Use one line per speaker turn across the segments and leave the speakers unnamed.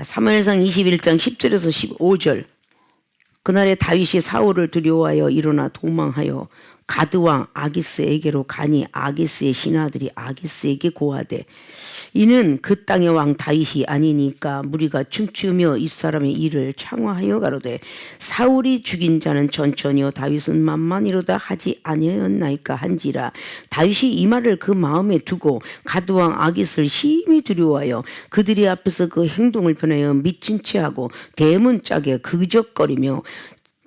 사무엘상 21장 10절에서 15절. 그날에 다윗이 사울을 두려워하여 일어나 도망하여 가드왕 아기스에게로 가니 아기스의 신하들이 아기스에게 고하되 이는 그 땅의 왕 다윗이 아니니까 무리가 춤추며 이 사람의 일을 창화하여 가로되 사울이 죽인 자는 천천히요 다윗은 만만이로다 하지 아니하였나이까 한지라. 다윗이 이 말을 그 마음에 두고 가드왕 아기스를 심히 두려워하여 그들이 앞에서 그 행동을 변하여 미친 체하고 대문짝에 그적거리며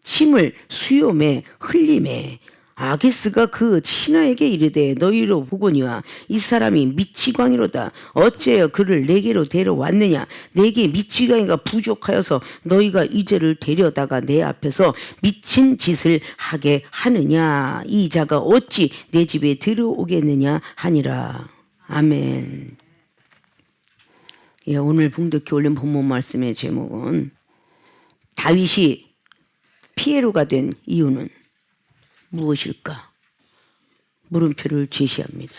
침을 수염에 흘리매 아기스가 그 신하에게 이르되 너희로 보거니와 이 사람이 미치광이로다. 어째여 그를 내게로 데려왔느냐. 내게 미치광이가 부족하여서 너희가 이제를 데려다가 내 앞에서 미친 짓을 하게 하느냐. 이 자가 어찌 내 집에 들어오겠느냐 하니라. 아멘. 예, 오늘 봉독해 올린 본문 말씀의 제목은 다윗이 피에로가 된 이유는 무엇일까? 물음표를 제시합니다.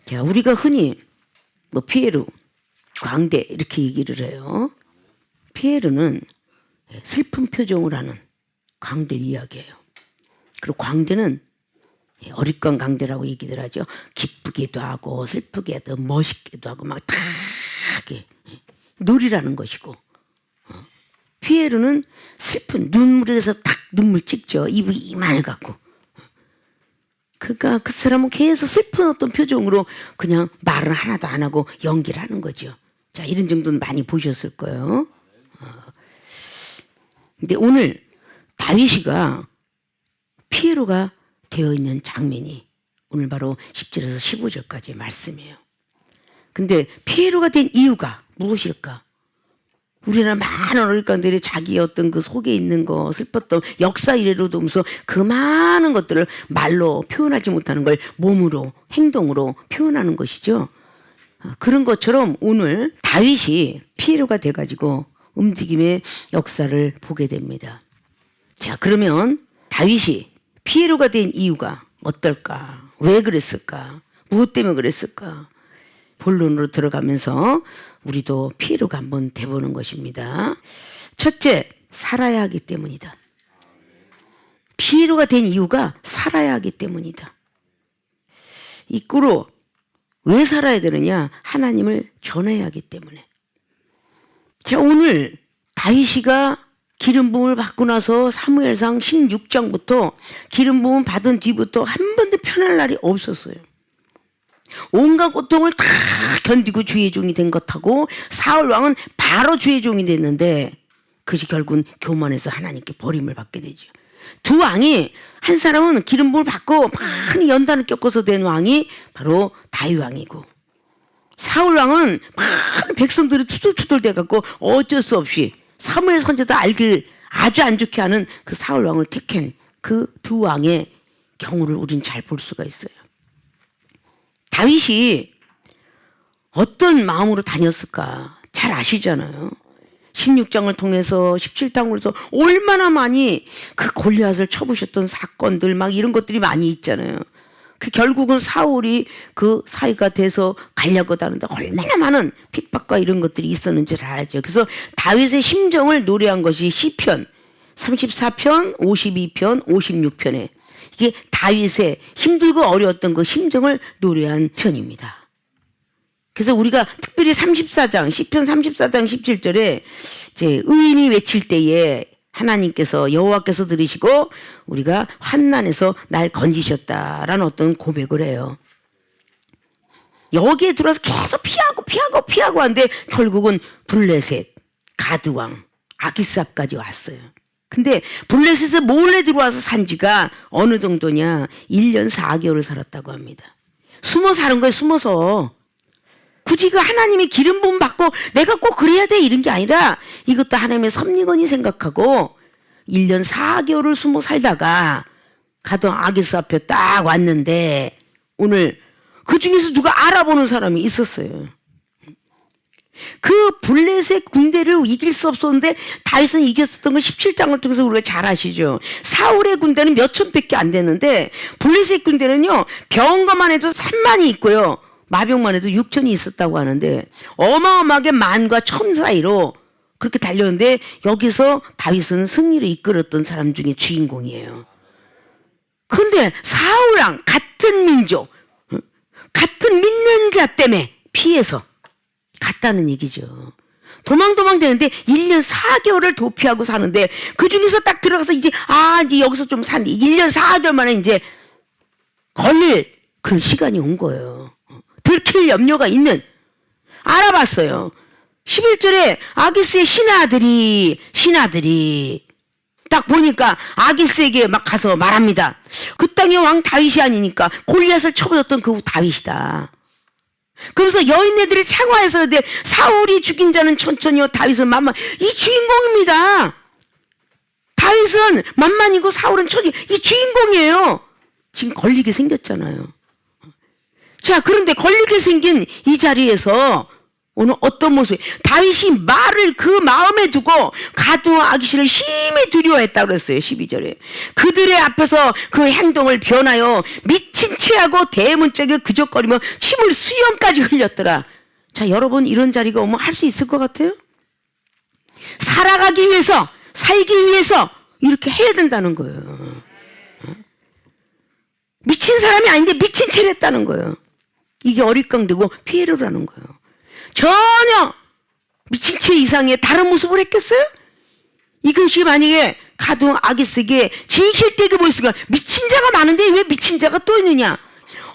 자, 우리가 흔히 피에로, 광대 이렇게 얘기를 해요. 피에로는 슬픈 표정을 하는 광대를 이야기해요. 그리고 광대는 어릿광 광대라고 얘기들 하죠. 기쁘기도 하고 슬프게도 멋있기도 하고 막 다 놀이라는 것이고, 피에로는 슬픈 눈물에서 딱 눈물 찍죠. 입이 이만해갖고. 그러니까 그 사람은 계속 슬픈 어떤 표정으로 그냥 말을 하나도 안 하고 연기를 하는 거죠. 자, 이런 정도는 많이 보셨을 거예요. 근데 오늘 다윗이가 피에로가 되어 있는 장면이 오늘 바로 10절에서 15절까지의 말씀이에요. 근데 피에로가 된 이유가 무엇일까? 우리나라 많은 어릴광들이 자기의 어떤 그 속에 있는 거, 슬펐던 역사 이래로도 오면서 그 많은 것들을 말로 표현하지 못하는 걸 몸으로, 행동으로 표현하는 것이죠. 그런 것처럼 오늘 다윗이 피에로가 돼가지고 움직임의 역사를 보게 됩니다. 자, 그러면 다윗이 피에로가 된 이유가 어떨까? 왜 그랬을까? 무엇 때문에 그랬을까? 본론으로 들어가면서 우리도 피에로가 한번 돼보는 것입니다. 첫째, 살아야 하기 때문이다. 피에로가 된 이유가 살아야 하기 때문이다. 이 꾸로 왜 살아야 되느냐? 하나님을 전해야 하기 때문에. 자, 오늘 다윗이가 기름 부음을 받고 나서 사무엘상 16장부터 기름 부음 받은 뒤부터 한 번도 편할 날이 없었어요. 온갖 고통을 다 견디고 주의 종이 된 것하고 사울 왕은 바로 주의 종이 됐는데 그것이 결국은 교만해서 하나님께 버림을 받게 되죠. 두 왕이, 한 사람은 기름 부음을 받고 많은 연단을 겪어서 된 왕이 바로 다윗 왕이고, 사울 왕은 많은 백성들이 투덜투덜 돼갖고 어쩔 수 없이 사무엘 선지자도 알길 아주 안 좋게 하는 그 사울 왕을 택한 그 두 왕의 경우를 우린 잘 볼 수가 있어요. 다윗이 어떤 마음으로 다녔을까 잘 아시잖아요. 16장을 통해서 17장을 통해서 얼마나 많이 그 골리앗을 쳐부셨던 사건들 막 이런 것들이 많이 있잖아요. 그 결국은 사울이 그 사이가 돼서 가려고 하는데 얼마나 많은 핍박과 이런 것들이 있었는지 잘 알죠. 그래서 다윗의 심정을 노래한 것이 시편 34편, 52편, 56편에 이게 다윗의 힘들고 어려웠던 그 심정을 노래한 편입니다. 그래서 우리가 특별히 34장, 시편 34장 17절에 이제 의인이 외칠 때에 하나님께서 여호와께서 들으시고 우리가 환난에서 날 건지셨다라는 어떤 고백을 해요. 여기에 들어와서 계속 피하고 하는데 결국은 블레셋, 가드왕, 아기스압까지 왔어요. 근데 블레셋에 몰래 들어와서 산 지가 어느 정도냐? 1년 4개월을 살았다고 합니다. 숨어 사는 거예요, 숨어서. 굳이 그 하나님이 기름 부음 받고 내가 꼭 그래야 돼 이런 게 아니라 이것도 하나님의 섭리거니 생각하고 1년 4개월을 숨어 살다가 가던 아기스 앞에 딱 왔는데 오늘 그 중에서 누가 알아보는 사람이 있었어요. 그 블레셋 군대를 이길 수 없었는데 다윗은 이겼었던 걸 17장을 통해서 우리가 잘 아시죠. 사울의 군대는 몇 천밖에 안 됐는데 블레셋 군대는요 병거만 해도 3만이 있고요 마병만 해도 6천이 있었다고 하는데 어마어마하게 만과 천 사이로 그렇게 달렸는데 여기서 다윗은 승리를 이끌었던 사람 중에 주인공이에요. 근데 사울랑 같은 민족, 같은 믿는 자 때문에 피해서 갔다는 얘기죠. 도망 되는데 1년 4개월을 도피하고 사는데 그 중에서 딱 들어가서 이제 여기서 좀 산 1년 4개월 만에 이제 걸릴 그런 시간이 온 거예요. 들킬 염려가 있는. 알아봤어요. 11절에 아기스의 신하들이 딱 보니까 아기스에게 막 가서 말합니다. 그 땅의 왕 다윗이 아니니까 골리앗을 쳐버렸던 그 다윗이다. 그러면서 여인네들이 창화해서 사울이 죽인 자는 천천히요 다윗은 만만. 이 주인공입니다. 다윗은 만만이고 사울은 천이. 이 주인공이에요. 지금 걸리게 생겼잖아요. 자, 그런데 걸리게 생긴 이 자리에서 오늘 어떤 모습이 다윗이 말을 그 마음에 두고 가드와 아기스를 심히 두려워했다고 그랬어요. 12절에 그들의 앞에서 그 행동을 변하여 미친 채하고 대문짝에 그적거리며 침을 수염까지 흘렸더라. 자, 여러분 이런 자리가 오면 할 수 있을 것 같아요? 살아가기 위해서 살기 위해서 이렇게 해야 된다는 거예요. 미친 사람이 아닌데 미친 채를 했다는 거예요. 이게 어릿광되고 피해를 하는 거예요. 전혀 미친 채 이상의 다른 모습을 했겠어요? 이것이 만약에 가드 아기스에게 진실되게 보였으니까 미친 자가 많은데 왜 미친 자가 또 있느냐?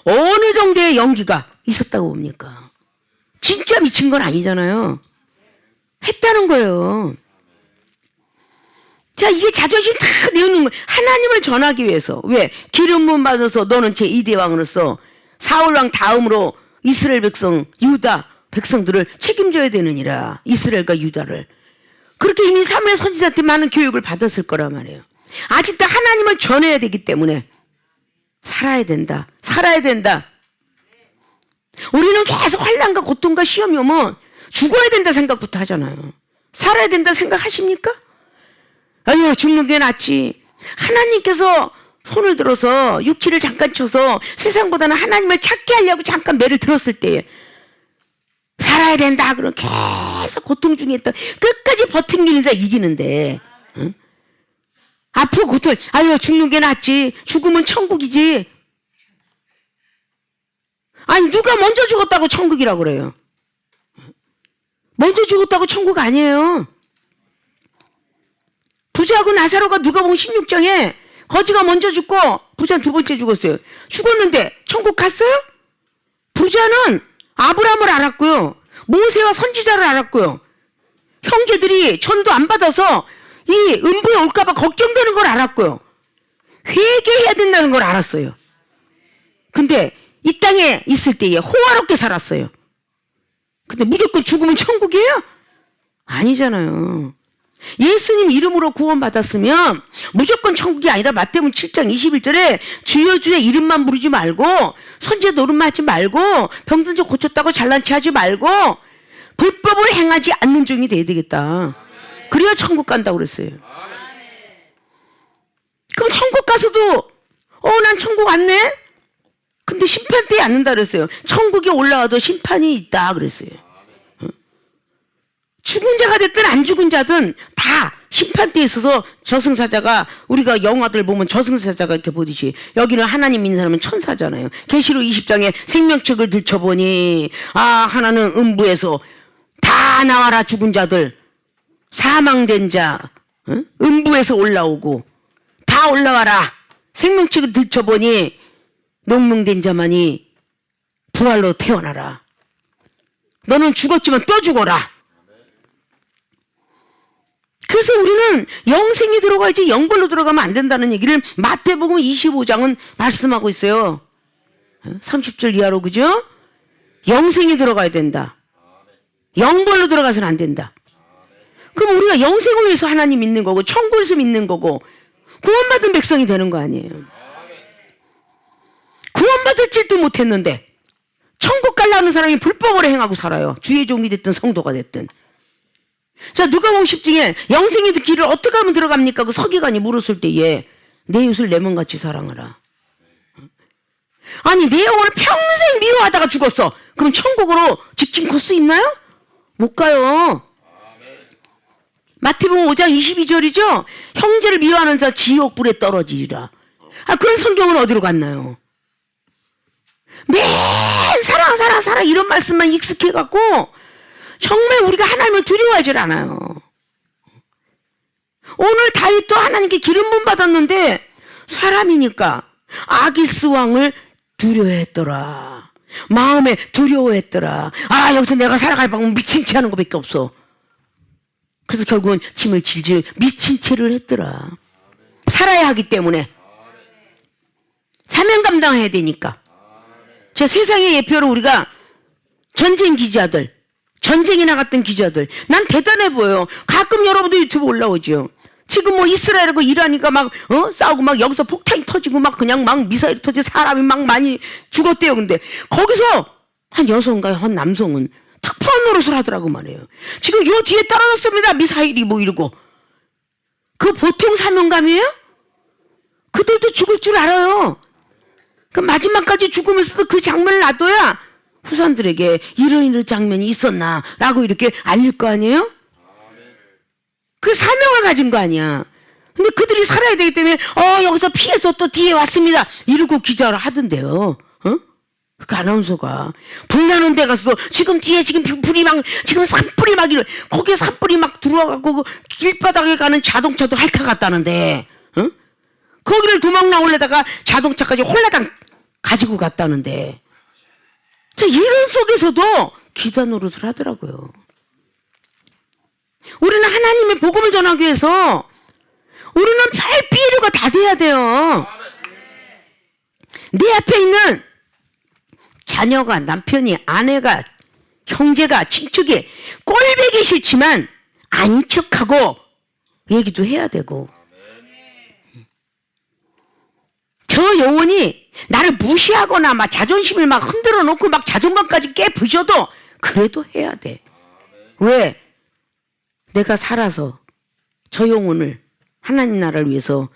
어느 정도의 연기가 있었다고 봅니까? 진짜 미친 건 아니잖아요. 했다는 거예요. 자, 이게 자존심 다 내놓는 거예요. 하나님을 전하기 위해서. 왜? 기름 부음 받아서 너는 제2대 왕으로서 사울왕 다음으로 이스라엘 백성, 유다 백성들을 책임져야 되느니라. 이스라엘과 유다를. 그렇게 이미 사무엘 선지자한테 많은 교육을 받았을 거란 말이에요. 아직도 하나님을 전해야 되기 때문에 살아야 된다. 우리는 계속 환난과 고통과 시험이 오면 죽어야 된다 생각부터 하잖아요. 살아야 된다 생각하십니까? 아유, 죽는 게 낫지. 하나님께서 손을 들어서 육지를 잠깐 쳐서 세상보다는 하나님을 찾게 하려고 잠깐 매를 들었을 때에 살아야 된다. 그럼 계속 고통 중에 있다. 끝까지 버틴기는 자 이기는데, 응? 아프고 고통, 아유, 죽는 게 낫지. 죽으면 천국이지. 아니, 누가 먼저 죽었다고 천국이라고 그래요? 먼저 죽었다고 천국 아니에요. 부자하고 나사로가 누가복음 16장에 거지가 먼저 죽고 부자는 두 번째 죽었어요. 죽었는데 천국 갔어요? 부자는 아브라함을 알았고요. 모세와 선지자를 알았고요. 형제들이 전도 안 받아서 이 음부에 올까봐 걱정되는 걸 알았고요. 회개해야 된다는 걸 알았어요. 근데 이 땅에 있을 때에 호화롭게 살았어요. 근데 무조건 죽으면 천국이에요? 아니잖아요. 예수님 이름으로 구원받았으면 무조건 천국이 아니라 마태복음 7장 21절에 주여 주의 이름만 부르지 말고 선지자 노름하지 말고 병든 자 고쳤다고 잘난 체 하지 말고 불법을 행하지 않는 종이 돼야 되겠다. 그래야 천국 간다고 그랬어요. 그럼 천국 가서도 난 천국 왔네? 근데 심판대에 앉는다 그랬어요. 천국에 올라와도 심판이 있다 그랬어요. 죽은 자가 됐든 안 죽은 자든 다 심판대에 있어서 저승사자가, 우리가 영화들 보면 저승사자가 이렇게 보듯이 여기는 하나님 믿는 사람은 천사잖아요. 계시록 20장에 생명책을 들춰보니 하나는 음부에서 다 나와라 죽은 자들, 사망된 자, 음부에서 올라오고 다 올라와라. 생명책을 들춰보니 농명된 자만이 부활로 태어나라. 너는 죽었지만 또 죽어라. 그래서 우리는 영생이 들어가야지 영벌로 들어가면 안 된다는 얘기를 마태복음 25장은 말씀하고 있어요. 30절 이하로, 그죠? 영생이 들어가야 된다. 영벌로 들어가서는 안 된다. 그럼 우리가 영생을 위해서 하나님 믿는 거고 천국에서 믿는 거고 구원받은 백성이 되는 거 아니에요. 구원받을 줄도 못했는데 천국 가려는 사람이 불법을 행하고 살아요. 주의 종이 됐든 성도가 됐든. 자, 누가복음 10장에 영생의 길을 어떻게 하면 들어갑니까? 그 서기관이 물었을 때에 내 이웃을 내 몸같이 사랑하라. 아니, 내 영혼을 평생 미워하다가 죽었어. 그럼 천국으로 직진 코스 있나요? 못 가요. 마태복음 5장 22절이죠. 형제를 미워하는 자 지옥불에 떨어지리라. 그런 성경은 어디로 갔나요? 맨 사랑 이런 말씀만 익숙해갖고 정말 우리가 하나님을 두려워하질 않아요. 오늘 다윗도 하나님께 기름 부음 받았는데 사람이니까 아기스 왕을 두려워했더라. 마음에 두려워했더라. 여기서 내가 살아갈 방법 미친 채 하는 것밖에 없어. 그래서 결국은 침을 질질 미친 채를 했더라. 살아야 하기 때문에. 사명 감당해야 되니까. 세상의 예표로 우리가 전쟁 기자들, 전쟁에 나갔던 기자들, 난 대단해 보여요. 가끔 여러분들 유튜브 올라오죠. 지금 뭐 이스라엘하고 이란이가 막 싸우고 막 여기서 폭탄이 터지고 막 그냥 막 미사일이 터지고 사람이 막 많이 죽었대요. 근데 거기서 한 여성과 한 남성은 특파원 노릇을 하더라고 말이에요. 지금 요 뒤에 떨어졌습니다. 미사일이 뭐 이러고. 그 보통 사명감이에요? 그들도 죽을 줄 알아요. 그 마지막까지 죽으면서도 그 장면을 놔둬야 후손들에게 이런 장면이 있었나 라고 이렇게 알릴 거 아니에요? 그 사명을 가진 거 아니야. 근데 그들이 살아야 되기 때문에 여기서 피해서 또 뒤에 왔습니다 이러고 기자를 하던데요. 그 아나운서가 불나는 데 가서도 지금 뒤에 지금 불이 막 지금 산불이 막 거기에 산불이 막 들어와갖고 그 길바닥에 가는 자동차도 핥아갔다는데 거기를 도망 나오려다가 자동차까지 홀라당 가지고 갔다는데 이런 속에서도 기자 노릇을 하더라고요. 우리는 하나님의 복음을 전하기 위해서 우리는 별 비료가 다 돼야 돼요. 내 앞에 있는 자녀가, 남편이, 아내가, 형제가, 친척이 꼴보기 싫지만 아닌 척하고 얘기도 해야 되고, 저 영혼이 나를 무시하거나 막 자존심을 막 흔들어 놓고 막 자존감까지 깨부셔도 그래도 해야 돼. 왜? 내가 살아서 저 영혼을 하나님 나라를 위해서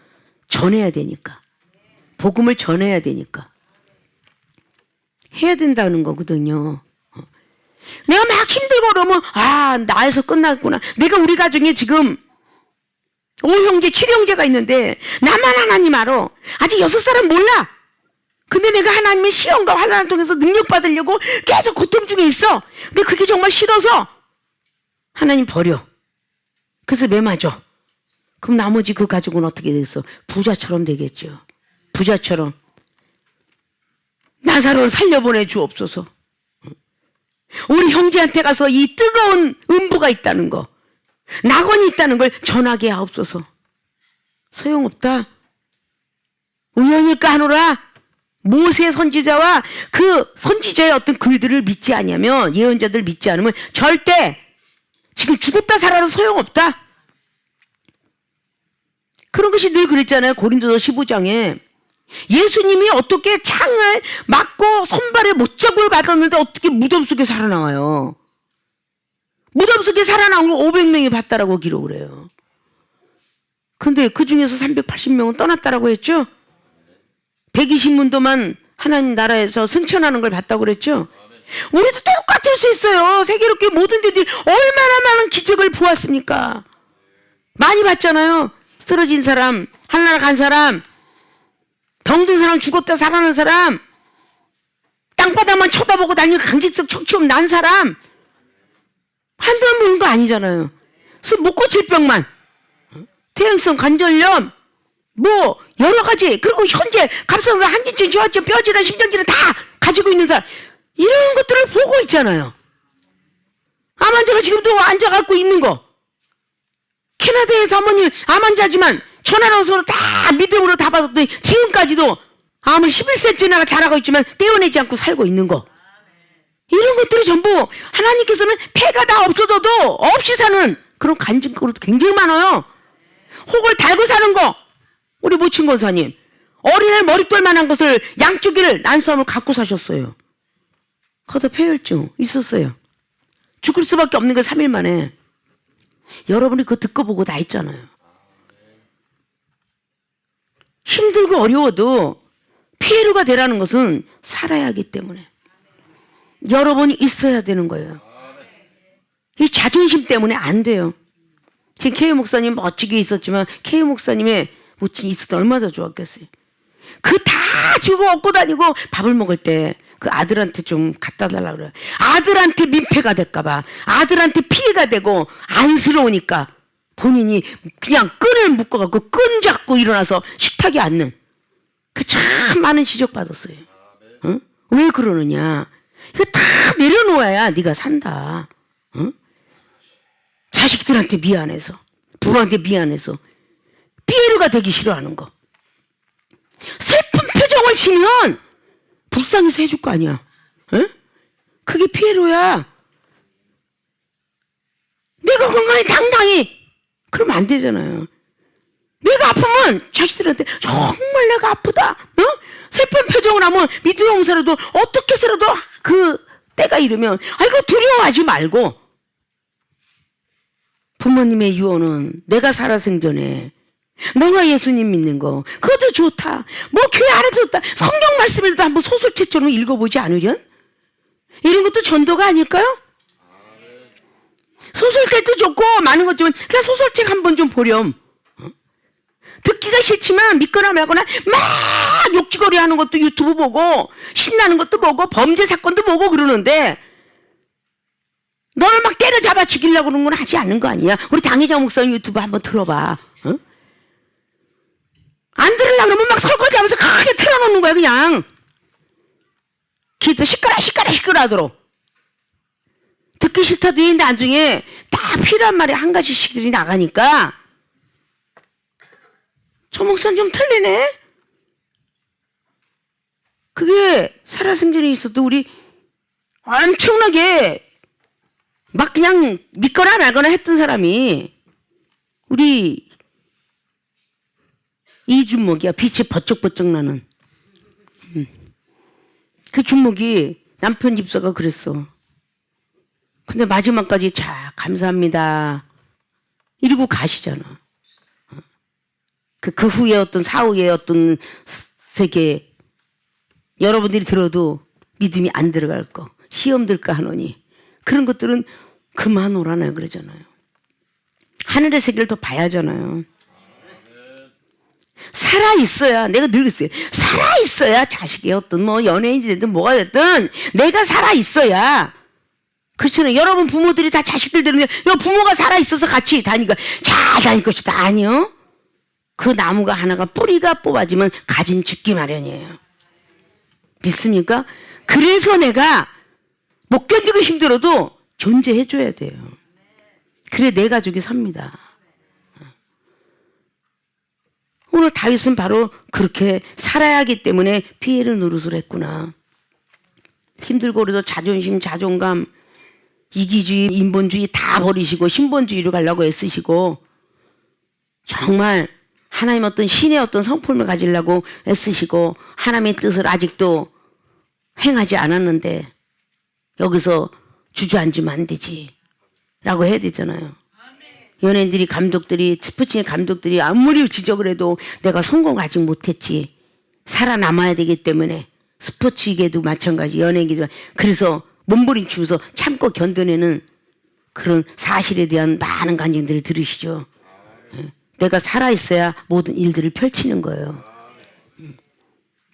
전해야 되니까. 복음을 전해야 되니까. 해야 된다는 거거든요. 내가 막 힘들고 그러면 나에서 끝났구나. 내가 우리 가정에 지금 5형제 7형제가 있는데 나만 하나님 알아. 아직 6살은 몰라. 근데 내가 하나님의 시험과 환난을 통해서 능력 받으려고 계속 고통 중에 있어. 근데 그게 정말 싫어서 하나님 버려. 그래서 매맞아. 그럼 나머지 그 가족은 어떻게 됐어? 부자처럼 되겠죠. 부자처럼. 나사로를 살려보내 주옵소서. 우리 형제한테 가서 이 뜨거운 음부가 있다는 거, 낙원이 있다는 걸 전하게 하옵소서. 소용없다. 우연일까 하노라. 모세 선지자와 그 선지자의 어떤 글들을 믿지 않으면, 예언자들 믿지 않으면 절대 지금 죽었다 살아도 소용없다. 그런 것이 늘 그랬잖아요. 고린도서 15장에 예수님이 어떻게 창을 맞고 손발에 못자국을 받았는데 어떻게 무덤 속에 살아나와요. 무덤 속에 살아나온 걸 500명이 봤다라고 기록을 해요. 근데 그 중에서 380명은 떠났다라고 했죠. 120문도만 하나님 나라에서 승천하는 걸 봤다고 그랬죠. 우리도 똑같을 수 있어요. 세계롭게 모든 데들이 얼마나 많은 기적을 보았습니까? 많이 봤잖아요. 쓰러진 사람, 하늘나라 간 사람, 병든 사람, 죽었다 살아난 사람, 땅바닥만 쳐다보고 다니는 강직성 척추염 난 사람, 한두 번 보는 거 아니잖아요. 못 고칠 병만, 태양성 관절염, 뭐 여러 가지, 그리고 현재 갑상선, 한진증, 저하증, 뼈질환, 심장질환 다 가지고 있는 사람, 이런 것들을 보고 있잖아요. 암 환자가 지금도 앉아갖고 있는 거, 캐나다의 사모님 암 환자지만 전화로서 다 믿음으로 다 받았더니 지금까지도 암을 11cm나 자라고 있지만 떼어내지 않고 살고 있는 거, 이런 것들이 전부 하나님께서는 폐가 다 없어져도 없이 사는 그런 간증거리도 굉장히 많아요. 혹을 달고 사는 거, 우리 모친 권사님 어린애 머릿돌만한 것을 양쪽을 난수함을 갖고 사셨어요. 거기다 폐혈증 있었어요. 죽을 수밖에 없는 게 3일 만에. 여러분이 그거 듣고 보고 다 있잖아요. 힘들고 어려워도 피해류가 되라는 것은 살아야 하기 때문에 여러분이 있어야 되는 거예요. 이 자존심 때문에 안 돼요. 지금 K 목사님 멋지게 있었지만 K 목사님의 모친이 있었던 얼마나 좋았겠어요. 그 다 주고 얻고 다니고 밥을 먹을 때 그 아들한테 좀 갖다 달라 그래요. 아들한테 민폐가 될까봐, 아들한테 피해가 되고 안쓰러우니까 본인이 그냥 끈을 묶어갖고 끈 잡고 일어나서 식탁에 앉는, 그 참 많은 지적받았어요. 응? 왜 그러느냐? 이거 다 내려놓아야 네가 산다. 응? 자식들한테 미안해서, 부모한테 미안해서 피해가 되기 싫어하는 거. 슬픈 표정을 지면 불쌍해서 해줄 거 아니야. 응? 그게 피해로야. 내가 건강히 당당히 그러면 안 되잖아요. 내가 아프면 자식들한테 정말 내가 아프다, 어? 슬픈 표정을 하면 믿음 용사라도 어떻게 해서라도 그 때가 이르면 아이고 두려워하지 말고, 부모님의 유언은 내가 살아생전에 너가 예수님 믿는 거 그것도 좋다, 뭐 교회 안 해도 좋다, 성경 말씀이라도 한번 소설책처럼 읽어보지 않으련? 이런 것도 전도가 아닐까요? 소설책도 좋고 많은 것 좀, 그냥 소설책 한번 좀 보렴. 듣기가 싫지만 믿거나 말거나 막 욕지거리 하는 것도 유튜브 보고 신나는 것도 보고 범죄 사건도 보고 그러는데 너를 막 때려잡아 죽이려고 그러는 건 하지 않는 거 아니야. 우리 당회장 목사님 유튜브 한번 들어봐. 어? 안 들으려고 그러면 막 설거지하면서 크게 틀어놓는 거야 그냥. 귀도 시끄러 하도록. 듣기 싫다도 이 나중에 다 필요한 말이 한 가지씩들이 나가니까 저 목사는 좀 틀리네. 그게 살아생전에 있어도 우리 엄청나게 막 그냥 믿거나 말거나 했던 사람이 우리 이준목이야. 빛이 버쩍버쩍 나는. 그 준목이 남편 집사가 그랬어. 근데 마지막까지 자 감사합니다 이러고 가시잖아. 그 후에 어떤 사후에 어떤 세계 여러분들이 들어도 믿음이 안 들어갈 거, 시험 들까 하노니 그런 것들은 그만오라나 그러잖아요. 하늘의 세계를 더 봐야잖아요. 살아있어야, 내가 늘 그랬어요. 살아있어야 자식이 어떤 뭐 연예인이 됐든 뭐가 됐든 내가 살아있어야. 그렇잖아요. 여러분 부모들이 다 자식들 되는 게 부모가 살아있어서 같이 다니까 잘 다닐 것이다. 아니요. 그 나무가 하나가 뿌리가 뽑아지면 가진 죽기 마련이에요. 믿습니까? 그래서 내가 못 견디고 힘들어도 존재해줘야 돼요. 그래 내 가족이 삽니다. 오늘 다윗은 바로 그렇게 살아야 하기 때문에 피해를 노릇을 했구나. 힘들고 그래도 자존심, 자존감, 이기주의, 인본주의 다 버리시고 신본주의로 가려고 애쓰시고 정말 하나님 어떤 신의 어떤 성품을 가지려고 애쓰시고 하나님의 뜻을 아직도 행하지 않았는데 여기서 주저앉으면 안 되지 라고 해야 되잖아요. 연예인들이, 감독들이, 스포츠의 감독들이 아무리 지적을 해도 내가 성공 아직 못했지. 살아남아야 되기 때문에 스포츠계도 마찬가지, 연예계도 그래서 몸부림치면서 참고 견뎌내는 그런 사실에 대한 많은 간증들을 들으시죠. 내가 살아있어야 모든 일들을 펼치는 거예요.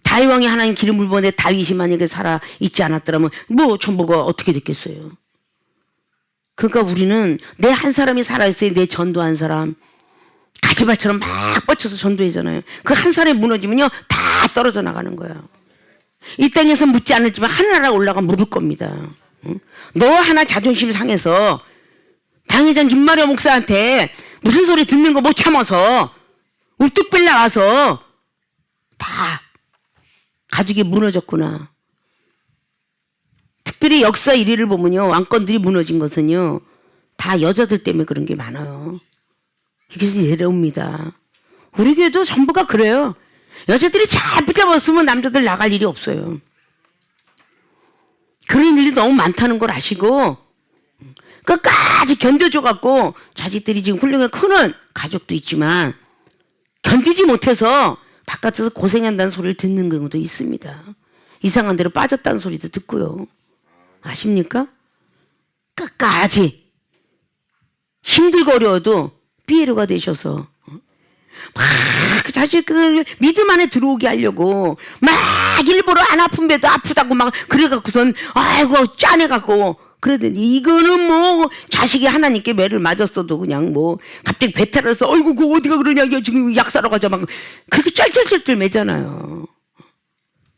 다윗 왕이 하나님 기름을 부었는데 다윗이 만약에 살아있지 않았더라면 뭐 전부가 어떻게 됐겠어요. 그러니까 우리는 내 한 사람이 살아있어야 내 전도한 사람 가지발처럼 막 뻗쳐서 전도하잖아요. 그 한 사람이 무너지면요 다 떨어져 나가는 거예요. 이 땅에서 묻지 않을지만 하늘나라 올라가 물을 겁니다. 너 하나 자존심 상해서 당회장 김마려 목사한테 무슨 소리 듣는 거 못 참아서 울뚝 빌나가서 다 가족이 무너졌구나. 특별히 역사 1위를 보면요 왕권들이 무너진 것은요 다 여자들 때문에 그런 게 많아요. 이게 내려옵니다. 우리 교회도 전부가 그래요. 여자들이 잘 붙잡았으면 남자들 나갈 일이 없어요. 그런 일이 너무 많다는 걸 아시고 끝까지 견뎌줘갖고 자식들이 지금 훌륭하게 크는 가족도 있지만 견디지 못해서 바깥에서 고생한다는 소리를 듣는 경우도 있습니다. 이상한 데로 빠졌다는 소리도 듣고요. 아십니까? 끝까지 힘들고 어려워도 피에로가 되셔서 막 자식 그 믿음 안에 들어오게 하려고 막 일부러 안 아픈 배도 아프다고 막 그래갖고선 아이고 짜내갖고 그러더니 이거는 뭐 자식이 하나님께 매를 맞았어도 그냥 뭐 갑자기 배탈해서 어이구 그 어디가 그러냐 이거 지금 약 사러 가자 막 그렇게 쩔쩔쩔쩔 매잖아요.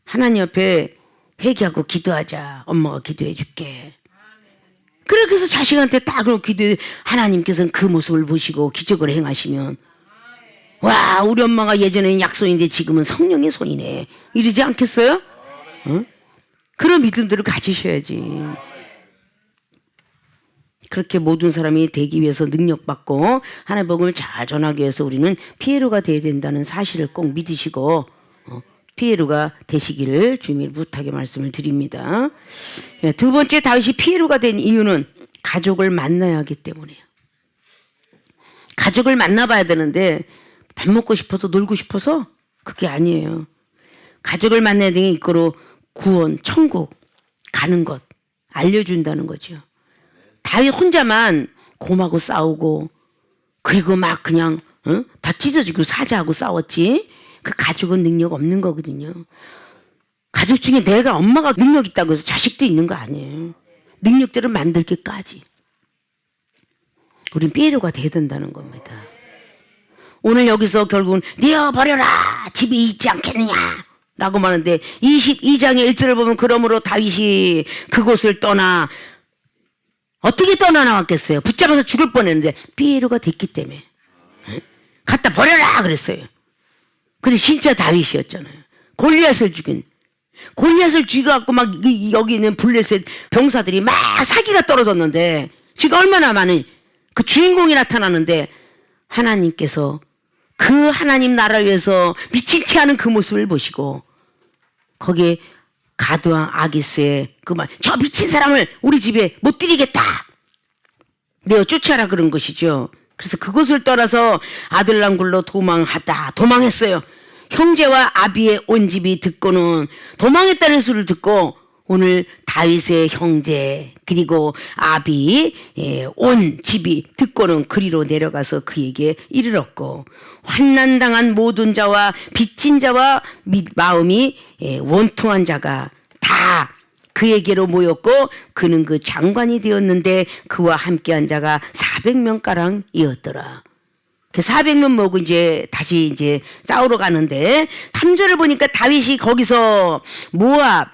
하나님 앞에 회개하고 기도하자. 엄마가 기도해 줄게. 그래서 자식한테 딱 기도해 하나님께서는 그 모습을 보시고 기적을 행하시면 와 우리 엄마가 예전에는 약손인데 지금은 성령의 손이네 이러지 않겠어요? 어? 그런 믿음들을 가지셔야지. 그렇게 모든 사람이 되기 위해서 능력받고 하나님의 복음을 잘 전하기 위해서 우리는 피에로가 되어야 된다는 사실을 꼭 믿으시고 피에로가 되시기를 주님을 부탁의 말씀을 드립니다. 두 번째 다윗이 피에로가 된 이유는 가족을 만나야 하기 때문이에요. 가족을 만나봐야 되는데 밥 먹고 싶어서 놀고 싶어서 그게 아니에요. 가족을 만나야 되는 이거로 구원, 천국 가는 것 알려준다는 거죠. 다윗 혼자만 곰하고 싸우고 그리고 막 그냥 다 찢어지고 사자하고 싸웠지. 그 가족은 능력 없는 거거든요. 가족 중에 내가 엄마가 능력 있다고 해서 자식도 있는 거 아니에요. 능력들을 만들기까지. 우린 피에로가 돼야 된다는 겁니다. 오늘 여기서 결국은 내어버려라 집에 있지 않겠느냐 라고 말하는데 22장의 1절을 보면 그러므로 다윗이 그곳을 떠나 어떻게 떠나 나왔겠어요? 붙잡아서 죽을 뻔했는데 피에로가 됐기 때문에 갖다 버려라 그랬어요. 근데 진짜 다윗이었잖아요. 골리앗을 죽여갖고 막 여기 있는 블레셋 병사들이 막 사기가 떨어졌는데 지금 얼마나 많은 그 주인공이 나타나는데 하나님께서 그 하나님 나라를 위해서 미친 채 하는 그 모습을 보시고 거기에 가드왕 아기스의 그 말, 저 미친 사람을 우리 집에 못 들이겠다. 내어 쫓아라 그런 것이죠. 그래서 그곳을 떠나서 아들람 굴로 도망했어요. 형제와 아비의 온 집이 듣고는 도망했다는 소리를 듣고 오늘 다윗의 형제 그리고 아비 온 집이 듣고는 그리로 내려가서 그에게 이르렀고 환난당한 모든 자와 빚진 자와 마음이 원통한 자가 다 그에게로 모였고 그는 그 장관이 되었는데 그와 함께한 자가 400명가량이었더라. 그 400명 모으고 다시 싸우러 가는데 3절을 보니까 다윗이 거기서 모압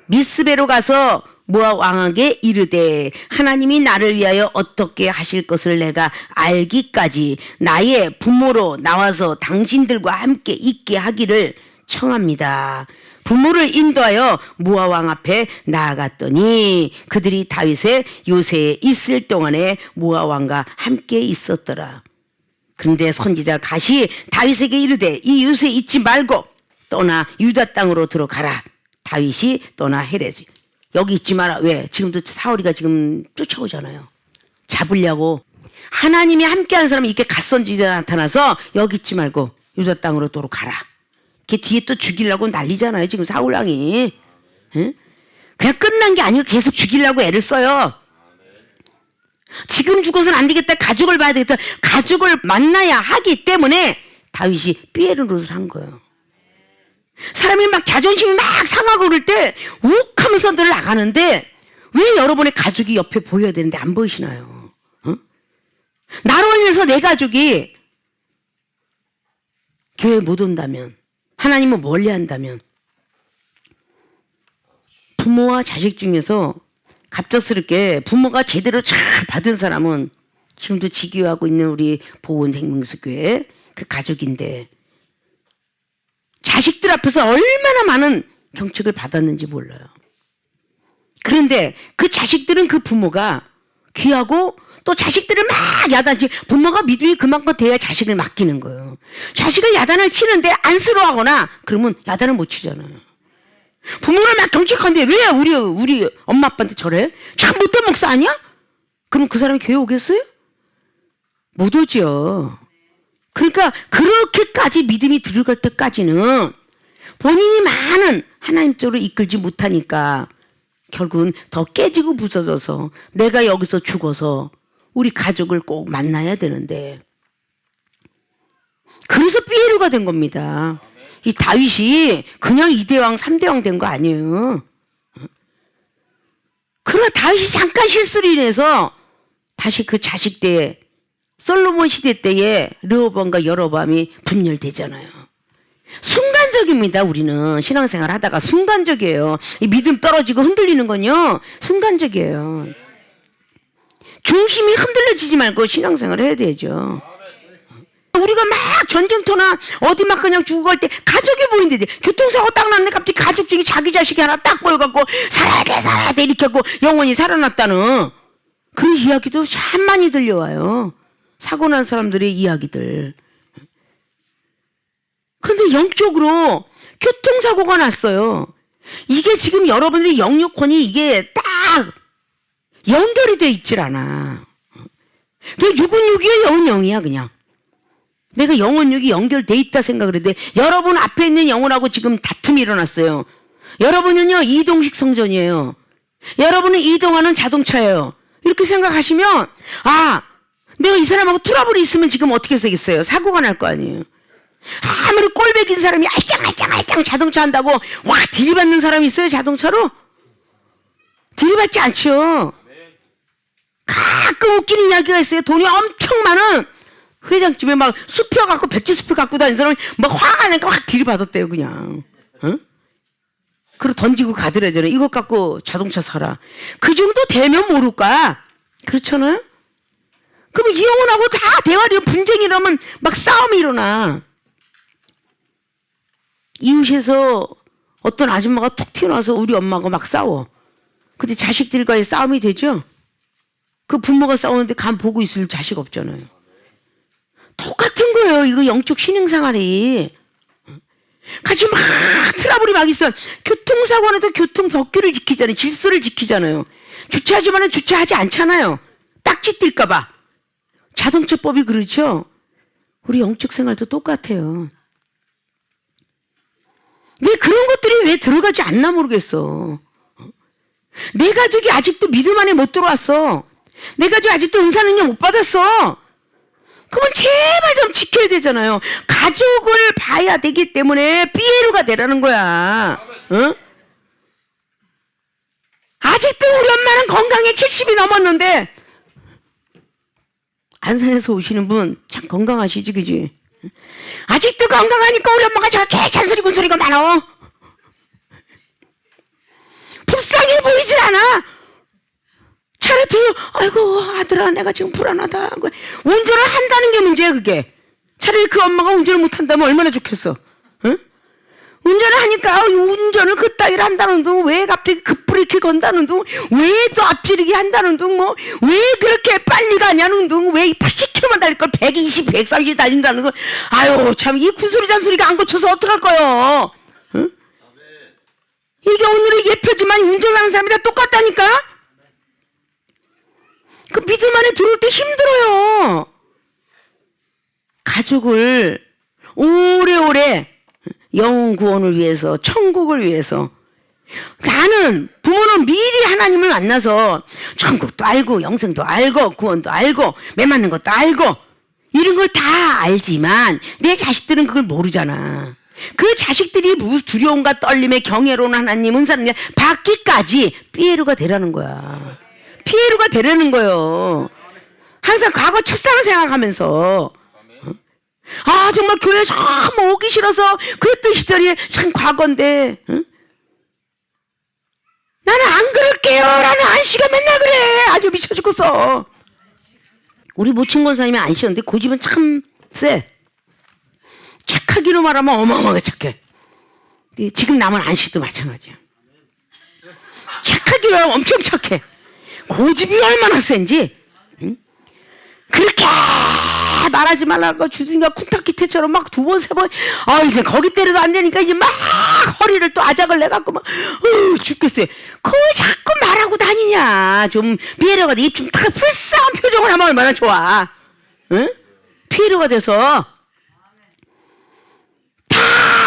미스베로 가서 모압 왕에게 이르되 하나님이 나를 위하여 어떻게 하실 것을 내가 알기까지 나의 부모로 나와서 당신들과 함께 있게 하기를 청합니다. 부모를 인도하여 모압 왕 앞에 나아갔더니 그들이 다윗의 요새에 있을 동안에 모압 왕과 함께 있었더라. 그런데 선지자 갓이 다윗에게 이르되 이 요새에 있지 말고 떠나 유다 땅으로 들어가라. 다윗이 떠나 헤레지 여기 있지 마라. 왜? 지금도 사울이가 지금 쫓아오잖아요. 잡으려고. 하나님이 함께한 사람이 이렇게 갓선지자 나타나서 여기 있지 말고 유다 땅으로 도로 가라. 걔 뒤에 또 죽이려고 난리잖아요. 지금 사울왕이. 응? 그냥 끝난 게 아니고 계속 죽이려고 애를 써요. 지금 죽어서는 안 되겠다. 가족을 봐야 되겠다. 가족을 만나야 하기 때문에 다윗이 피에로 노릇을 한 거예요. 사람이 막 자존심이 막 상하고 그럴 때 욱 하면서 늘 나가는데 왜 여러분의 가족이 옆에 보여야 되는데 안 보이시나요? 어? 나로 인해서 내 가족이 교회 못 온다면 하나님을 멀리 한다면 부모와 자식 중에서 갑작스럽게 부모가 제대로 잘 받은 사람은 지금도 지교하고 있는 우리 보은생명수교회 그 가족인데 자식들 앞에서 얼마나 많은 경책을 받았는지 몰라요. 그런데 그 자식들은 그 부모가 귀하고 또 자식들을 막 야단치 부모가 믿음이 그만큼 돼야 자식을 맡기는 거예요. 자식을 야단을 치는데 안쓰러워하거나 그러면 야단을 못 치잖아요. 부모를 막 경책하는데 왜 우리 엄마 아빠한테 저래? 참 못된 목사 아니야? 그럼 그 사람이 교회 오겠어요? 못 오죠. 그러니까 그렇게까지 믿음이 들어갈 때까지는 본인이 많은 하나님 쪽으로 이끌지 못하니까 결국은 더 깨지고 부서져서 내가 여기서 죽어서 우리 가족을 꼭 만나야 되는데 그래서 삐에로가 된 겁니다. 이 다윗이 그냥 2대왕 3대왕 된 거 아니에요. 그러나 다윗이 잠깐 실수로 인해서 다시 그 자식 때에 솔로몬 시대 때에 르호보암과 여로보암이 분열되잖아요. 순간적입니다. 우리는 신앙생활 하다가 순간적이에요. 이 믿음 떨어지고 흔들리는 건요 순간적이에요. 중심이 흔들려지지 말고 신앙생활 해야 되죠. 우리가 막 전쟁터나 어디 막 그냥 죽고 갈 때 가족이 보이는데 교통사고 딱 났는데 갑자기 가족 중에 자기 자식이 하나 딱 보여갖고 살아야 돼 이렇게 하고 영원히 살아났다는 그 이야기도 참 많이 들려와요. 사고 난 사람들의 이야기들. 근데 영적으로 교통사고가 났어요. 이게 지금 여러분들의 영육혼이 이게 딱 연결이 돼 있질 않아. 그냥 육은 육이야, 영은 영이야 그냥. 내가 영혼 육이 연결돼 있다 생각을 했는데 여러분 앞에 있는 영혼하고 지금 다툼이 일어났어요. 여러분은요 이동식 성전이에요. 여러분은 이동하는 자동차예요. 이렇게 생각하시면 아 내가 이 사람하고 트러블이 있으면 지금 어떻게 되겠어요? 사고가 날 거 아니에요. 아무리 꼴배긴 사람이 알짱 자동차 한다고 와 들이받는 사람이 있어요 자동차로? 들이받지 않죠. 가끔 웃기는 이야기가 있어요. 돈이 엄청 많은 회장집에 막 수표 갖고 백지 수표 갖고 다니는 사람이 막 화가 나니까 막 들이받았대요 그냥. 어? 그리고 던지고 가더라잖아요. 이것 갖고 자동차 사라. 그 정도 되면 모를까? 그렇잖아요? 그럼 이 영혼하고 다 대화를 분쟁이 일어나면 막 싸움이 일어나. 이웃에서 어떤 아줌마가 툭 튀어나와서 우리 엄마하고 막 싸워. 근데 자식들과의 싸움이 되죠? 그 부모가 싸우는데 간 보고 있을 자식 없잖아요. 똑같은 거예요. 이거 영적 신앙생활이. 같이 막 트러블이 막 있어. 교통사고는 또 교통법규를 지키잖아요. 질서를 지키잖아요. 주차하지만은 주차하지 않잖아요. 딱지 뛸까 봐. 자동차법이 그렇죠. 우리 영적 생활도 똑같아요. 왜 그런 것들이 왜 들어가지 않나 모르겠어. 내 가족이 아직도 믿음 안에 못 들어왔어. 내 가족이 아직도 은사능력 못 받았어. 그러면 제발 좀 지켜야 되잖아요. 가족을 봐야 되기 때문에 삐에로가 되라는 거야. 어? 아직도 우리 엄마는 건강에 70이 넘었는데 안산에서 오시는 분 참 건강하시지 그지? 아직도 건강하니까 우리 엄마가 저렇게 잔소리 군소리가 많어. 불쌍해 보이질 않아. 차라리 아이고 아들아 내가 지금 불안하다. 운전을 한다는 게 문제야 그게. 차라리 그 엄마가 운전을 못한다면 얼마나 좋겠어. 응? 운전을 하니까 운전을 그따위를 한다는 둥 왜 갑자기 급브레이크 건다는 둥 왜 또 앞지르기 한다는 둥 뭐 왜 그렇게 빨리 가냐는 둥 왜 80km만 달릴 걸 120, 130 달린다는 거. 아유 참 이 군소리 잔소리가 안 고쳐서 어떡할 거요. 응? 이게 오늘의 예표지만 운전하는 사람이 다 똑같다니까. 그 믿음 안에 들어올 때 힘들어요. 가족을 오래오래 영혼 구원을 위해서 천국을 위해서 나는 부모는 미리 하나님을 만나서 천국도 알고 영생도 알고 구원도 알고 매 맞는 것도 알고 이런 걸 다 알지만 내 자식들은 그걸 모르잖아. 그 자식들이 두려움과 떨림에 경외로운 하나님 은사를 받기까지 삐에로가 되라는 거야. 피에로가 되라는 거예요. 항상 과거 첫사랑 생각하면서 아 정말 교회 참 오기 싫어서 그랬던 시절이 참 과거인데 응? 나는 안 그럴게요 라는 안씨가 맨날 그래. 아주 미쳐 죽겠어. 우리 모친 권사님이 안씨였는데 고집은 참 세. 착하기로 말하면 어마어마하게 착해. 지금 남은 안씨도 마찬가지야. 착하기로 하면 엄청 착해. 고집이 얼마나 센지. 응? 그렇게 말하지 말라고 주둥이가 쿤타키테처럼 막 두 번, 세 번, 이제 거기 때려도 안 되니까 이제 막 허리를 또 아작을 내갖고 막, 죽겠어요. 그걸 자꾸 말하고 다니냐. 좀 피에로가 입 좀 딱 불쌍한 표정을 하면 얼마나 좋아. 응? 피에로가 돼서. 다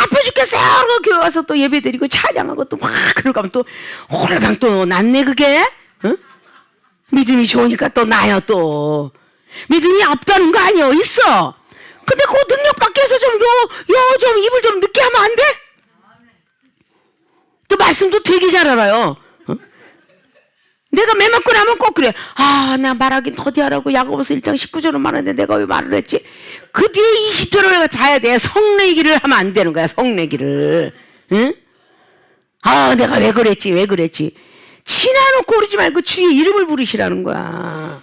아파 죽겠어요. 그러고 교회 와서 또 예배 드리고 찬양하고 또 막 그러고 하면 또 홀라당 또 낫네 그게. 응? 믿음이 좋으니까 또 나요 또. 믿음이 없다는 거 아니요. 있어. 근데 그 능력 밖에 해서 좀 좀 입을 좀 늦게 하면 안 돼? 또 말씀도 되게 잘 알아요. 내가 매 맞고 나면 꼭 그래. 아, 나 말하긴 더디하라고 야고보서 1장 19절은 말하는데 내가 왜 말을 했지? 그 뒤에 20절을 내가 봐야 돼. 성내기를 하면 안 되는 거야. 성내기를. 응? 아, 내가 왜 그랬지? 지나놓고 그러지 말고 주의 이름을 부르시라는 거야.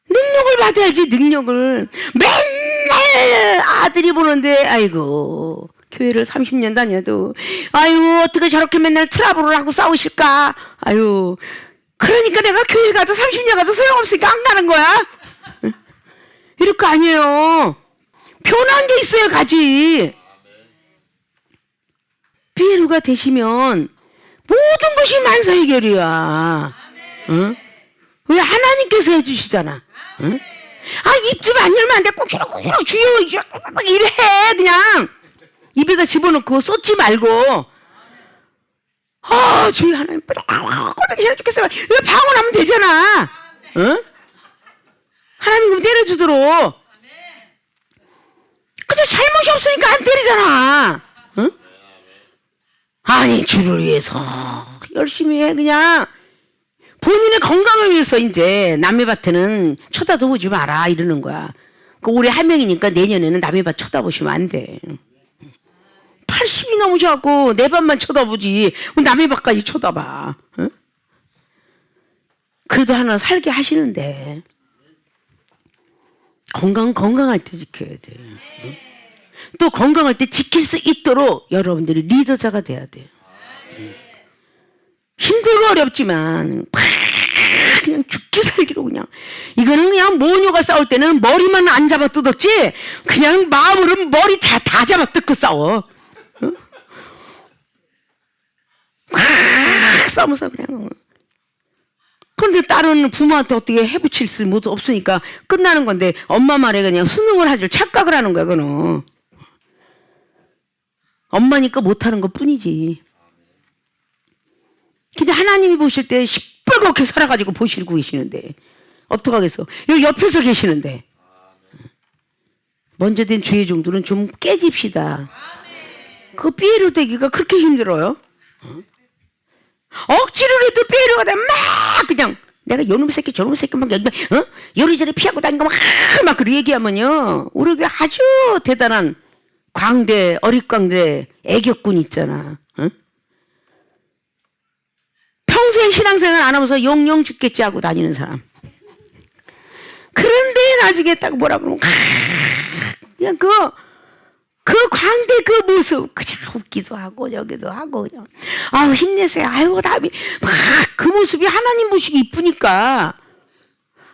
능력을 받아야지, 능력을. 맨날 아들이 보는데, 아이고, 교회를 30년 다녀도, 아유, 어떻게 저렇게 맨날 트러블을 하고 싸우실까? 아유, 그러니까 내가 교회 가서 30년 가서 소용없으니까 안 가는 거야? 이럴 거 아니에요. 편한 게 있어야 가지. 비에루가 되시면 모든 것이 만사해결이야. 응? 왜 하나님께서 해주시잖아. 응? 아, 입 좀 안 열면 안 돼. 꾹 주여 이래 그냥 입에다 집어넣고 쏟지 말고. 아, 주여 하나님 꼴보기 싫어 죽겠어. 이거 방언하면 되잖아. 응? 하나님 그럼 때려주도록. 근데 잘못이 없으니까 안 때리잖아. 응? 아니, 주를 위해서 열심히 해 그냥. 본인의 건강을 위해서 이제 남의 밭에는 쳐다도 보지 마라 이러는 거야. 그 올해 한 명이니까 내년에는 남의 밭 쳐다보시면 안 돼. 80이 넘으셔갖고 내 밭만 쳐다보지 남의 밭까지 쳐다봐. 응? 그래도 하나 살게 하시는데 건강할 때 지켜야 돼. 응? 또 건강할 때 지킬 수 있도록 여러분들이 리더자가 돼야 돼. 힘들고 어렵지만 그냥 죽기 살기로 그냥. 이거는 그냥 모녀가 싸울 때는 머리만 안 잡아 뜯었지 그냥 마음으로 머리 다 잡아 뜯고 싸워. 응? 싸우면서 그냥. 그런데 딸은 부모한테 어떻게 해붙일 수 없으니까 끝나는 건데 엄마 말에 그냥 순응을 하줄 착각을 하는 거야. 그거는 엄마니까 못하는 것 뿐이지. 근데 하나님이 보실 때 시뻘겋게 살아가지고 보시고 계시는데 어떡하겠어. 여기 옆에서 계시는데. 먼저 된 주의 종들은 좀 깨집시다. 그 삐에로 되기가 그렇게 힘들어요. 억지로 해도 삐에로가 돼. 막 그냥 내가 요놈 새끼 저놈 새끼 막 요리저리 피하고 다니고 막 그렇게 얘기하면요 우리 아주 대단한 광대 어릿광대 애격군 있잖아. 응? 평생 신앙생활 안 하면서 영영 죽겠지 하고 다니는 사람. 그런데 나중에 딱 뭐라 그러면 그냥 그 광대 그 모습 그냥 웃기도 하고 저기도 하고 그냥 아우 힘내세요. 아유 답이 막 그 모습이 하나님 보시기 이쁘니까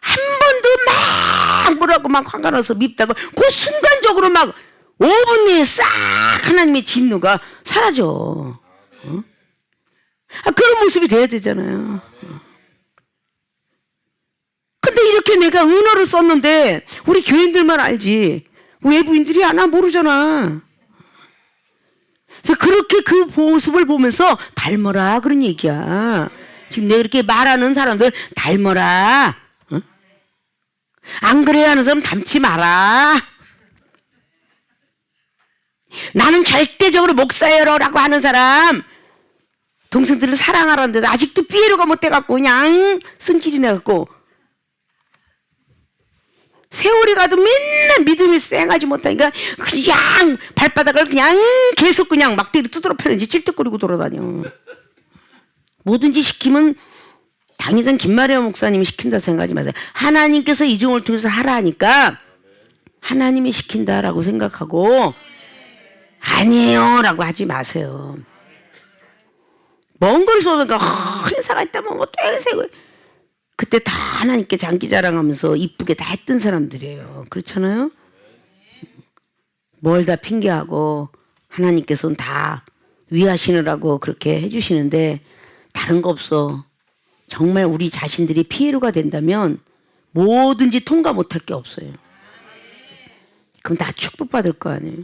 한 번도 막 뭐라고 막 화가 나서 밉다고 그 순간적으로 막 5분 내에 싹 하나님의 진노가 사라져. 어? 그런 모습이 돼야 되잖아요. 근데 이렇게 내가 은어를 썼는데 우리 교인들만 알지 외부인들이 아나 모르잖아. 그렇게 그 모습을 보면서 닮아라 그런 얘기야. 지금 내가 이렇게 말하는 사람들 닮아라. 어? 안 그래야 하는 사람 닮지 마라. 나는 절대적으로 목사여라고 하는 사람 동생들을 사랑하라는데 아직도 삐에로가 못 돼갖고 그냥 승질이 나갖고 세월이 가도 맨날 믿음이 쌩하지 못하니까 그냥 발바닥을 그냥 계속 그냥 막대기 두드러 패는지 찔떡거리고 돌아다녀. 뭐든지 시키면 당연히 김마리아 목사님이 시킨다 생각하지 마세요. 하나님께서 이 종을 통해서 하라 하니까 하나님이 시킨다라고 생각하고 아니에요 라고 하지 마세요. 먼 거리서 오니까 행사가 있다면 뭐 땡세고 그때 다 하나님께 장기자랑하면서 이쁘게 다 했던 사람들이에요. 그렇잖아요? 뭘 다 핑계하고 하나님께서는 다 위하시느라고 그렇게 해주시는데 다른 거 없어. 정말 우리 자신들이 피해로가 된다면 뭐든지 통과 못할 게 없어요. 그럼 다 축복받을 거 아니에요.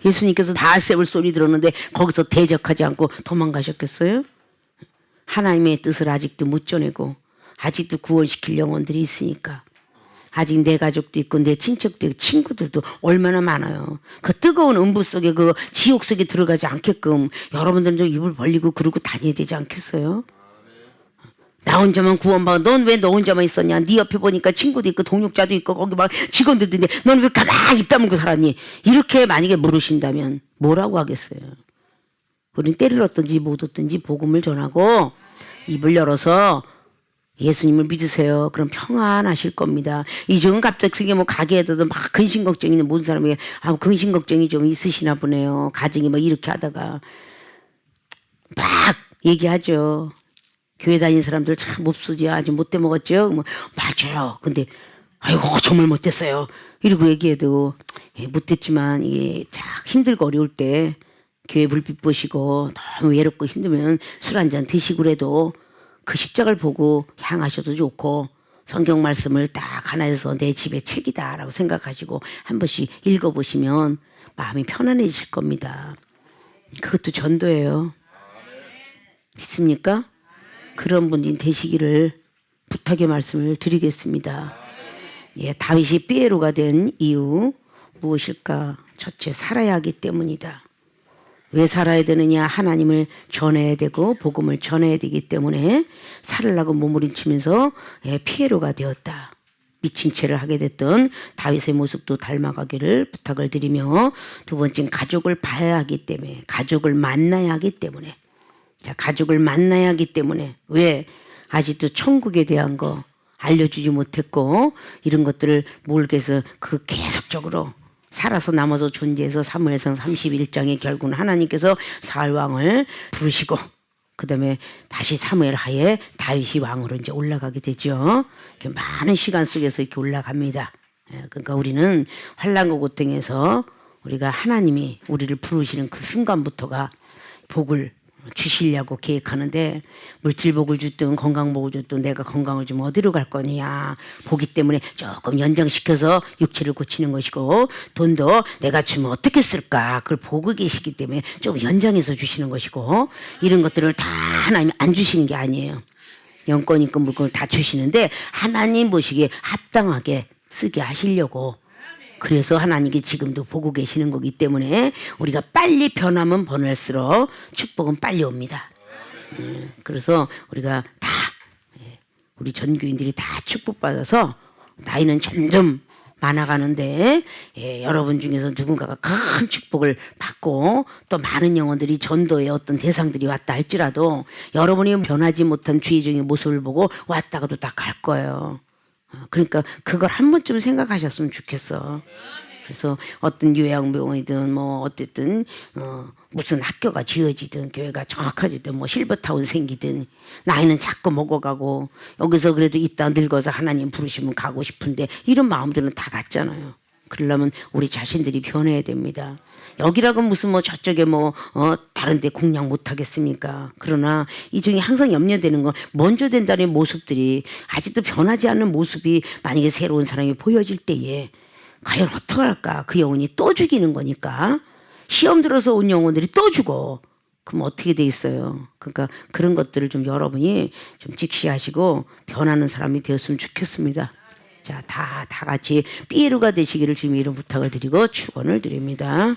예수님께서 바알세불 소리 들었는데 거기서 대적하지 않고 도망가셨겠어요? 하나님의 뜻을 아직도 못 전하고 아직도 구원시킬 영혼들이 있으니까 아직 내 가족도 있고 내 친척도 있고 친구들도 얼마나 많아요. 그 뜨거운 음부 속에 그 지옥 속에 들어가지 않게끔 여러분들은 좀 입을 벌리고 그러고 다녀야 되지 않겠어요? 나 혼자만 구원받아. 넌 왜 너 혼자만 있었냐? 네 옆에 보니까 친구도 있고 동역자도 있고 거기 막 직원들도 있는데 넌 왜 가만히 입 다물고 살았니? 이렇게 만약에 물으신다면 뭐라고 하겠어요? 우린 때를 얻든지 못 얻든지 복음을 전하고 입을 열어서 예수님을 믿으세요. 그럼 평안하실 겁니다. 이쪽은 갑자기 뭐 가게에다도 막 근심 걱정이 있는 모든 사람이 근심 걱정이 좀 있으시나 보네요. 가정이 뭐 이렇게 하다가 막 얘기하죠. 교회 다니는 사람들 참 몹쓰지 아주 못돼 먹었죠. 뭐 맞아요. 근데 아이고 정말 못됐어요. 이러고 얘기해도 못됐지만 이게 참 힘들고 어려울 때 교회 불빛 보시고 너무 외롭고 힘들면 술 한잔 드시고 그래도 그 십자가를 보고 향하셔도 좋고 성경 말씀을 딱 하나에서 내 집의 책이다라고 생각하시고 한 번씩 읽어보시면 마음이 편안해지실 겁니다. 그것도 전도예요. 믿습니까? 그런 분이 되시기를 부탁의 말씀을 드리겠습니다. 예, 다윗이 삐에로가 된 이유 무엇일까? 첫째, 살아야 하기 때문이다. 왜 살아야 되느냐? 하나님을 전해야 되고 복음을 전해야 되기 때문에 살으려고 몸부림치면서 피에로가 되었다. 미친 채를 하게 됐던 다윗의 모습도 닮아가기를 부탁을 드리며 두 번째는 가족을 봐야 하기 때문에 가족을 만나야 하기 때문에 자, 가족을 만나야 하기 때문에 왜 아직도 천국에 대한 거 알려주지 못했고 이런 것들을 모르겠어 그 계속적으로 살아서 남아서 존재해서 사무엘상 31장에 결국은 하나님께서 사울왕을 부르시고 그 다음에 다시 사무엘 하에 다윗이 왕으로 이제 올라가게 되죠. 많은 시간 속에서 이렇게 올라갑니다. 그러니까 우리는 환난과 고통에서 우리가 하나님이 우리를 부르시는 그 순간부터가 복을 주시려고 계획하는데 물질복을 줬든 건강복을 줬든 내가 건강을 주면 어디로 갈 거냐 보기 때문에 조금 연장시켜서 육체를 고치는 것이고 돈도 내가 주면 어떻게 쓸까 그걸 보고 계시기 때문에 좀 연장해서 주시는 것이고 이런 것들을 다 하나님이 안 주시는 게 아니에요. 영권 있고 물건을 다 주시는데 하나님 보시기에 합당하게 쓰게 하시려고 그래서 하나님이 지금도 보고 계시는 거기 때문에 우리가 빨리 변하면 변할수록 축복은 빨리 옵니다. 그래서 우리가 다 우리 전교인들이 다 축복받아서 나이는 점점 많아가는데 여러분 중에서 누군가가 큰 축복을 받고 또 많은 영혼들이 전도의 어떤 대상들이 왔다 할지라도 여러분이 변하지 못한 주의적인 모습을 보고 왔다가도 다 갈 거예요. 그러니까 그걸 한 번쯤 생각하셨으면 좋겠어. 그래서 어떤 요양병원이든 뭐 어쨌든 무슨 학교가 지어지든 교회가 정확하지든 뭐 실버타운 생기든 나이는 자꾸 먹어가고 여기서 그래도 있다 늙어서 하나님 부르시면 가고 싶은데 이런 마음들은 다 같잖아요. 그러려면 우리 자신들이 변해야 됩니다. 여기라고 무슨 뭐 저쪽에 뭐 다른 데 공략 못 하겠습니까? 그러나 이 중에 항상 염려되는 건 먼저 된다는 모습들이 아직도 변하지 않는 모습이 만약에 새로운 사람이 보여질 때에 과연 어떡할까? 그 영혼이 또 죽이는 거니까 시험 들어서 온 영혼들이 또 죽어. 그럼 어떻게 돼 있어요? 그러니까 그런 것들을 좀 여러분이 좀 직시하시고 변하는 사람이 되었으면 좋겠습니다. 자, 다 같이 삐에로가 되시기를 주님의 이름 부탁을 드리고 축원을 드립니다.